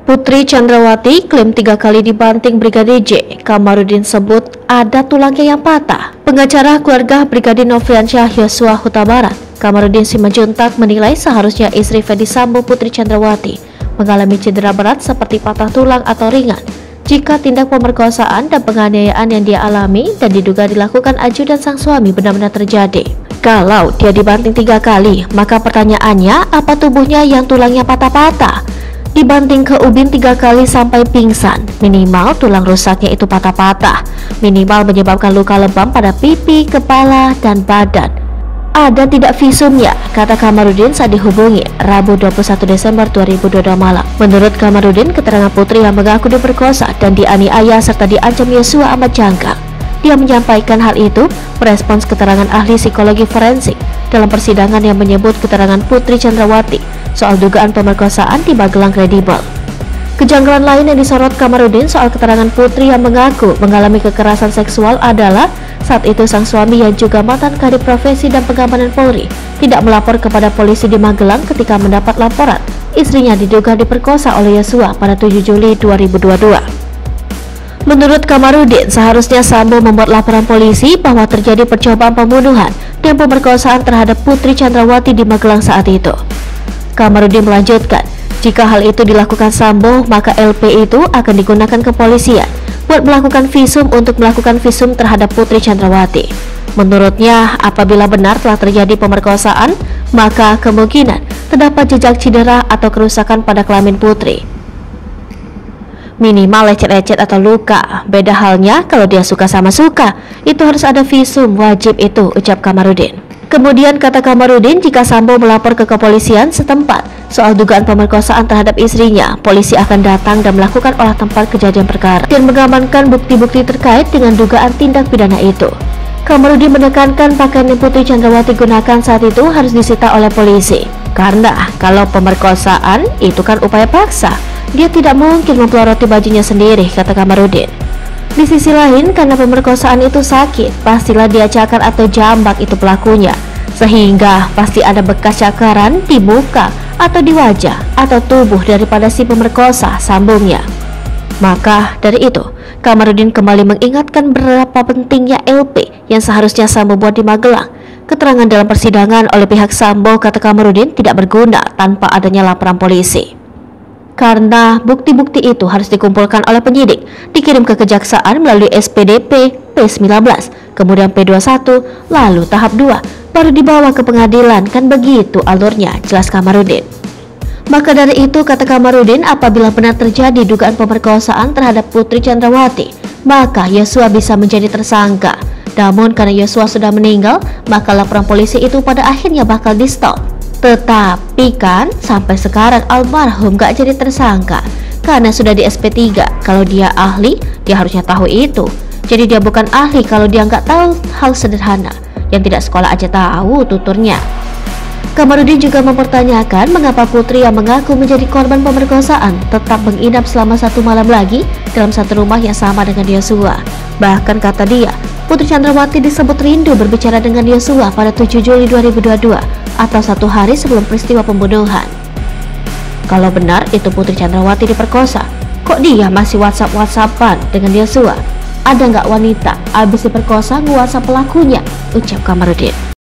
Putri Chandrawati klaim 3 kali dibanting Brigadir J. Kamarudin sebut ada tulangnya yang patah. Pengacara keluarga Brigadir Nofriansyah Yosua Huta Barat, Kamarudin Simanjuntak, menilai seharusnya istri Ferdy Sambo Putri Chandrawati mengalami cedera berat seperti patah tulang atau ringan jika tindak pemerkosaan dan penganiayaan yang dia alami dan diduga dilakukan ajudan sang suami benar-benar terjadi. Kalau dia dibanting 3 kali, maka pertanyaannya, apa tubuhnya yang tulangnya patah-patah? Dibanting ke ubin 3 kali sampai pingsan, minimal tulang rusaknya itu patah-patah, minimal menyebabkan luka lebam pada pipi, kepala, dan badan. Ada tidak visumnya, kata Kamarudin saat dihubungi Rabu 21 Desember 2022 malam. Menurut Kamarudin, keterangan Putri yang mengaku diperkosa dan dianiaya serta diancam Yosua amat janggal. Dia menyampaikan hal itu merespons keterangan ahli psikologi forensik dalam persidangan yang menyebut keterangan Putri Chandrawati soal dugaan pemerkosaan di Magelang kredibel. Kejanggalan lain yang disorot Kamarudin soal keterangan Putri yang mengaku mengalami kekerasan seksual adalah saat itu sang suami yang juga mantan kadif profesi dan pengamanan Polri tidak melapor kepada polisi di Magelang ketika mendapat laporan istrinya diduga diperkosa oleh Yosua pada 7 Juli 2022. Menurut Kamarudin, seharusnya Sambo membuat laporan polisi bahwa terjadi percobaan pembunuhan dan pemerkosaan terhadap Putri Chandrawati di Magelang saat itu. Kamarudin melanjutkan, jika hal itu dilakukan Sambo, maka LP itu akan digunakan kepolisian buat melakukan visum untuk melakukan visum terhadap Putri Chandrawati. Menurutnya, apabila benar telah terjadi pemerkosaan, maka kemungkinan terdapat jejak cedera atau kerusakan pada kelamin Putri. Minimal lecet-lecet atau luka. Beda halnya kalau dia suka sama suka, itu harus ada visum, wajib itu, ucap Kamarudin. Kemudian kata Kamarudin, jika Sambo melapor ke kepolisian setempat soal dugaan pemerkosaan terhadap istrinya, polisi akan datang dan melakukan olah tempat kejadian perkara dan mengamankan bukti-bukti terkait dengan dugaan tindak pidana itu. Kamarudin menekankan pakaian yang Putri Chandrawati gunakan saat itu harus disita oleh polisi, karena kalau pemerkosaan itu kan upaya paksa. Dia tidak mungkin mempeloroti bajunya sendiri, kata Kamarudin. Di sisi lain, karena pemerkosaan itu sakit, pastilah dia cakar atau jambak itu pelakunya, sehingga pasti ada bekas cakaran di muka atau di wajah atau tubuh daripada si pemerkosa, sambungnya. Maka dari itu, Kamarudin kembali mengingatkan berapa pentingnya LP yang seharusnya Sambo buat di Magelang. Keterangan dalam persidangan oleh pihak Sambo, kata Kamarudin, tidak berguna tanpa adanya laporan polisi. Karena bukti-bukti itu harus dikumpulkan oleh penyidik, dikirim ke kejaksaan melalui SPDP P19, kemudian P21, lalu tahap 2, baru dibawa ke pengadilan, kan begitu alurnya, jelas Kamarudin. Maka dari itu, kata Kamarudin, apabila benar terjadi dugaan pemerkosaan terhadap Putri Chandrawati, maka Yosua bisa menjadi tersangka. Namun karena Yosua sudah meninggal, maka laporan polisi itu pada akhirnya bakal di-stop. Tetapi kan sampai sekarang almarhum gak jadi tersangka karena sudah di SP3. Kalau dia ahli, dia harusnya tahu itu. Jadi dia bukan ahli kalau dia nggak tahu hal sederhana yang tidak sekolah aja tahu tuturnya. Kamarudin juga mempertanyakan mengapa Putri yang mengaku menjadi korban pemerkosaan tetap menginap selama 1 malam lagi dalam satu rumah yang sama dengan Yosua. Bahkan kata dia, Putri Chandrawati disebut rindu berbicara dengan Yosua pada 7 Juli 2022 atau 1 hari sebelum peristiwa pembunuhan. Kalau benar itu Putri Chandrawati diperkosa, kok dia masih WhatsApp-WhatsAppan dengan Yosua? Ada nggak wanita abis diperkosa nge-WhatsApp pelakunya? Ucap Kamarudin.